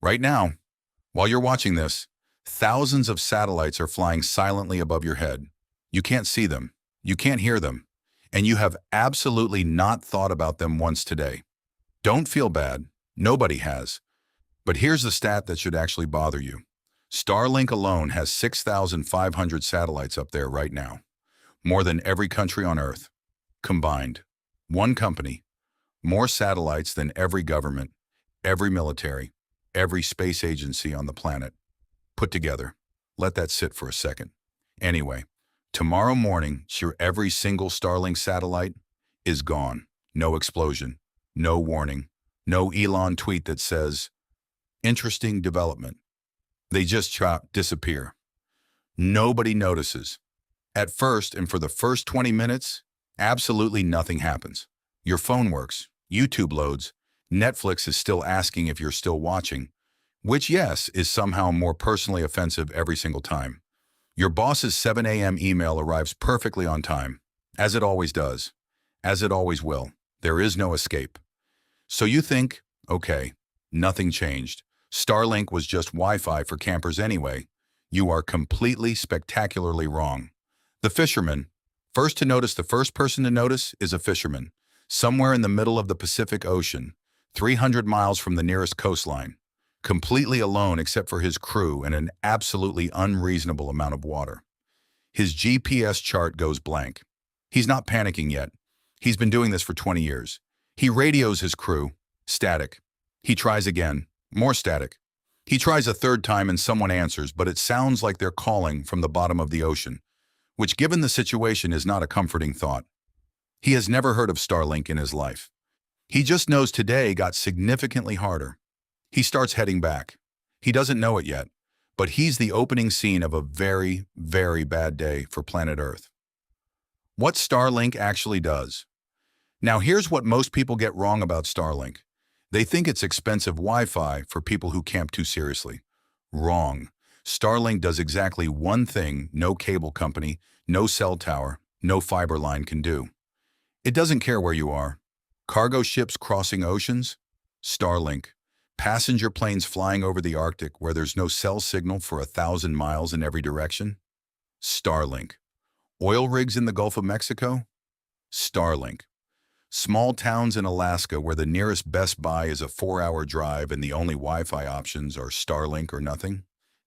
Right now, while you're watching this, thousands of satellites are flying silently above your head. You can't see them, you can't hear them, and you have absolutely not thought about them once today. Don't feel bad, nobody has. But here's the stat that should actually bother you. Starlink alone has 6,500 satellites up there right now, more than every country on Earth, combined. One company, more satellites than every government, every military, every space agency on the planet, put together. Let that sit for a second. Anyway, tomorrow morning, every single Starlink satellite is gone. No explosion, no warning, no Elon tweet that says, "Interesting development." They just disappear. Nobody notices. At first, and for the first 20 minutes, absolutely nothing happens. Your phone works, YouTube loads, Netflix is still asking if you're still watching, which, yes, is somehow more personally offensive every single time. Your boss's 7 a.m. email arrives perfectly on time, as it always does, as it always will. There is no escape. So you think, okay, nothing changed. Starlink was just Wi-Fi for campers anyway. You are completely, spectacularly wrong. The fisherman, first to notice, the first person to notice is a fisherman, somewhere in the middle of the Pacific Ocean, 300 miles from the nearest coastline, completely alone except for his crew and an absolutely unreasonable amount of water. His GPS chart goes blank. He's not panicking yet. He's been doing this for 20 years. He radios his crew, static. He tries again, more static. He tries a third time and someone answers, but it sounds like they're calling from the bottom of the ocean, which given the situation is not a comforting thought. He has never heard of Starlink in his life. He just knows today got significantly harder. He starts heading back. He doesn't know it yet, but he's the opening scene of a very, very bad day for planet Earth. What Starlink actually does. Now here's what most people get wrong about Starlink. They think it's expensive Wi-Fi for people who camp too seriously. Wrong. Starlink does exactly one thing no cable company, no cell tower, no fiber line can do. It doesn't care where you are. Cargo ships crossing oceans? Starlink. Passenger planes flying over the Arctic where there's no cell signal for 1,000 miles in every direction? Starlink. Oil rigs in the Gulf of Mexico? Starlink. Small towns in Alaska where the nearest Best Buy is a 4-hour drive and the only Wi-Fi options are Starlink or nothing?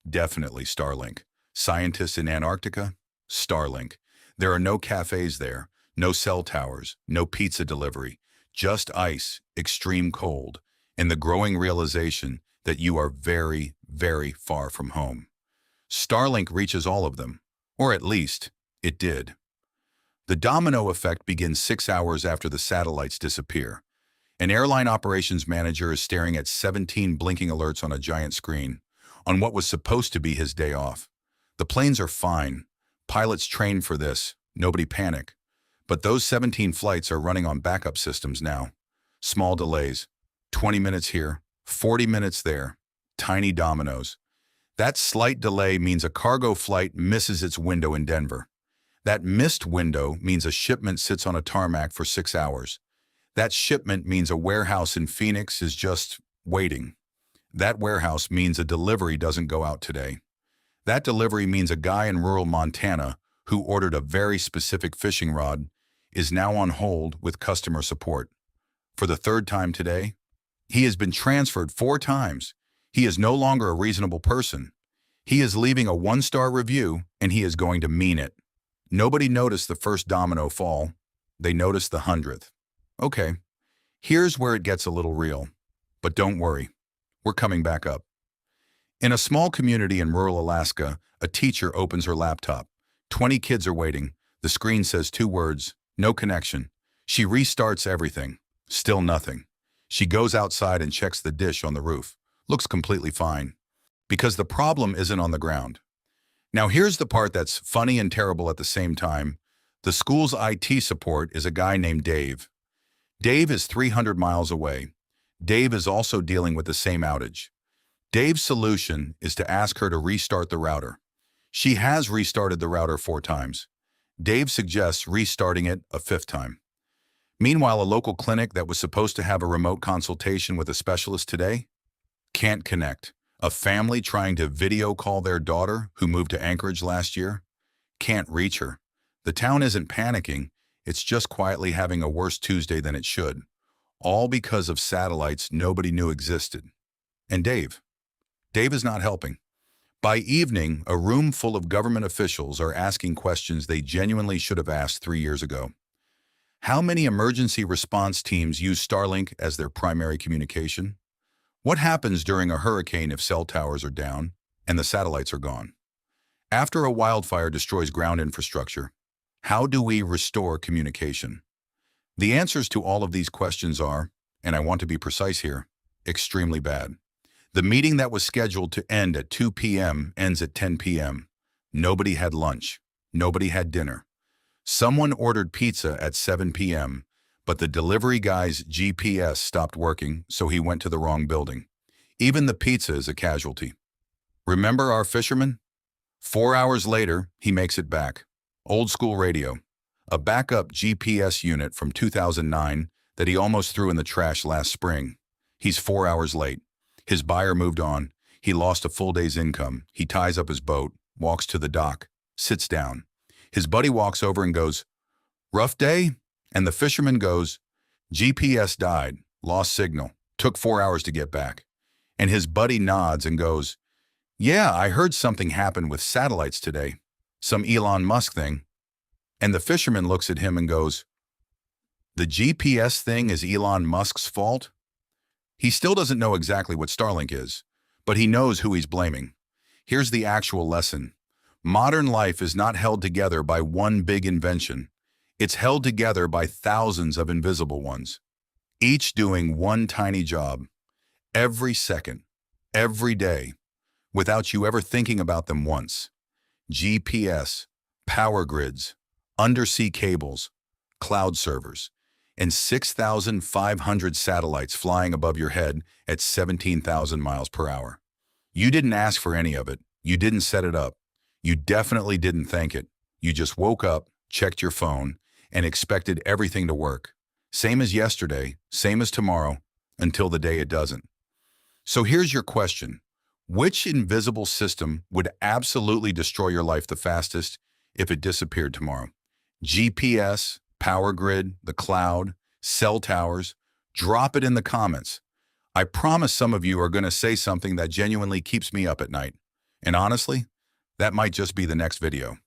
Definitely Starlink. Scientists in Antarctica? Starlink. There are no cafes there, no cell towers, no pizza delivery, just ice, extreme cold, and the growing realization that you are very, very far from home. Starlink reaches all of them, or at least, it did. The domino effect begins 6 hours after the satellites disappear. An airline operations manager is staring at 17 blinking alerts on a giant screen, on what was supposed to be his day off. The planes are fine. Pilots trained for this. Nobody panic. But those 17 flights are running on backup systems now. Small delays. 20 minutes here, 40 minutes there. Tiny dominoes. That slight delay means a cargo flight misses its window in Denver. That missed window means a shipment sits on a tarmac for 6 hours. That shipment means a warehouse in Phoenix is just waiting. That warehouse means a delivery doesn't go out today. That delivery means a guy in rural Montana who ordered a very specific fishing rod is now on hold with customer support. For the third time today, he has been transferred 4 times. He is no longer a reasonable person. He is leaving a 1-star review and he is going to mean it. Nobody noticed the first domino fall. They noticed the 100th. Okay, here's where it gets a little real. But don't worry, we're coming back up. In a small community in rural Alaska, a teacher opens her laptop. 20 kids are waiting. The screen says 2 words, no connection. She restarts everything. Still nothing. She goes outside and checks the dish on the roof. Looks completely fine. Because the problem isn't on the ground. Now here's the part that's funny and terrible at the same time. The school's IT support is a guy named Dave. Dave is 300 miles away. Dave is also dealing with the same outage. Dave's solution is to ask her to restart the router. She has restarted the router 4 times. Dave suggests restarting it a 5th time. Meanwhile, a local clinic that was supposed to have a remote consultation with a specialist today Can't connect. A family trying to video call their daughter who moved to Anchorage last year? Can't reach her. The town isn't panicking, it's just quietly having a worse Tuesday than it should. All because of satellites nobody knew existed. And Dave is not helping. By evening, a room full of government officials are asking questions they genuinely should have asked 3 years ago. How many emergency response teams use Starlink as their primary communication? What happens during a hurricane if cell towers are down and the satellites are gone? After a wildfire destroys ground infrastructure, how do we restore communication? The answers to all of these questions are, and I want to be precise here, extremely bad. The meeting that was scheduled to end at 2 p.m. ends at 10 p.m. Nobody had lunch. Nobody had dinner. Someone ordered pizza at 7 p.m., but the delivery guy's GPS stopped working, so he went to the wrong building. Even the pizza is a casualty. Remember our fisherman? 4 hours later, he makes it back. Old school radio. A backup GPS unit from 2009 that he almost threw in the trash last spring. He's 4 hours late. His buyer moved on. He lost a full day's income. He ties up his boat, walks to the dock, sits down. His buddy walks over and goes, "Rough day?" And the fisherman goes, "GPS died, lost signal, took 4 hours to get back." And his buddy nods and goes, "Yeah, I heard something happened with satellites today. Some Elon Musk thing." And the fisherman looks at him and goes, "The GPS thing is Elon Musk's fault?" He still doesn't know exactly what Starlink is, but he knows who he's blaming. Here's the actual lesson. Modern life is not held together by one big invention. It's held together by thousands of invisible ones, each doing one tiny job, every second, every day, without you ever thinking about them once. GPS, power grids, undersea cables, cloud servers, and 6,500 satellites flying above your head at 17,000 miles per hour. You didn't ask for any of it. You didn't set it up. You definitely didn't think it. You just woke up, checked your phone, and expected everything to work. Same as yesterday, same as tomorrow, until the day it doesn't. So here's your question. Which invisible system would absolutely destroy your life the fastest if it disappeared tomorrow? GPS, power grid, the cloud, cell towers? Drop it in the comments. I promise some of you are going to say something that genuinely keeps me up at night. And honestly, that might just be the next video.